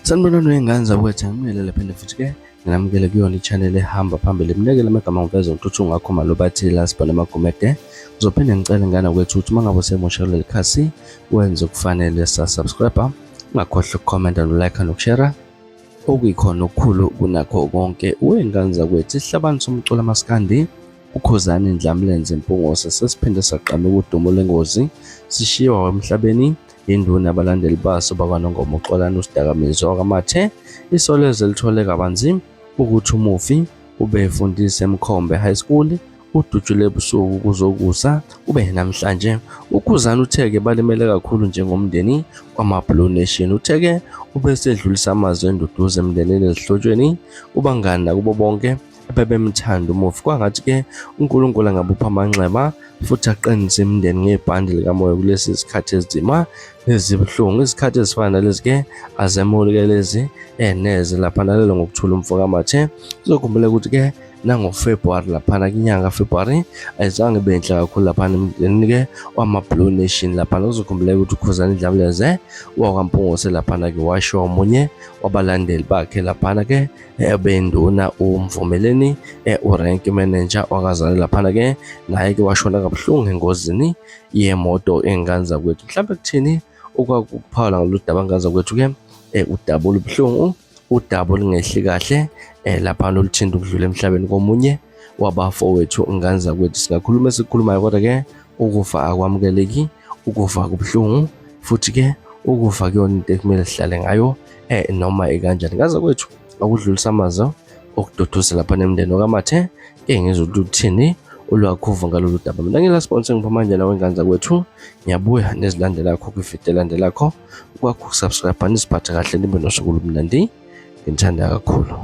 Sanibonani wey'ngane zakwethu, ngibingelele phinde futhi-ke nginamukele kuyona i-channel ehamba phambili iminikele amagama ngiveza ukuthi ungakho malo bathi la sibhale amagumede. Ngizophinde ngicela ingane kwethu ukuthi uma ngabe usemusha kuleli khasi wenze okufanele sa-subscribe, ungakhohlwa ukukhomenta no-like nokushare okuyikhona okukhulu kunakho konke. Wey'ngane zakwethu, isihlabani somculo amaskandi uKhuzani Ndlamlenze Mpungose sesiphinde saqhamuka udumo lengozi sishiwa emhlabeni induna abalandeli baso bakwaNongoma uXolani uSidakamizwa wakaMathe. Isolezwe lithole kabanzi ukuthi umufi ube efundisa eMkhombe High School udutshule ebusuku kuzokusa ube namhlanje. uKhuzani utheke balimele kakhulu njengomndeni kwamaBlue Nation. Utheke ube sedlulisa amazwi enduduzo emndenini ezihlotshweni ubangani nakubo bonke ebebemthanda umufi. Kwangathi-ke uNkulunkulu angabupha amanxeba futhi aqinise imindeni ngebhandi likamoya kulesi sikhathi ezinzima nezibuhlungu. Izikhathi ezifana nalezi-ke azemule-ke lezi neze laphana lelo ngokuthula umfo kaMathe. Sizokhumbula ukuthi-ke nangoFebruwari laphana kinyanga kaFebruwari ayizange benhle kakhulu laphana emndenini-ke wamaBlue Nation laphana. Uzokhumbula ukuthi uKhuzani Ndlamlenze wakwaMpungose laphana-ke washiwa omunye wabalandeli bakhe laphana-ke benduna uMvumeleni urank manager wakazali laphana-ke naye-ke washona kabuhlungu engozini yemoto. Ey'ngane zakwethu, mhlawumbe kuthini okwakuphawula ngalolu daba ngane zakwethu-ke udaba olubuhlungu, udaba olungehli kahle laphana oluthinta ukudlula emhlabeni komunye wabafowethu. Ingane zakwethu, singakhuluma esikukhulumayo kodwa-ke ukufa akwamukeleki, ukufa kubuhlungu futhi-ke ukufa kuyona into ekumele sihlale ngayo noma ikanjani. Ngane zakwethu, akudlulisa amazwi okududuza laphana emndeni wakaMathe. Ngizwe ukuthi uthini olwakhuva ngalolu daba. Mina ngila-sponsor ngipha manje nawe ngane zakwethu, ngiyabuya nezilandelakho kwividiyo elandelakho. Ukwakho ukusubscribe nisiphathe kahle nibe nosuku olumnandi. Ngithanda kakhulu.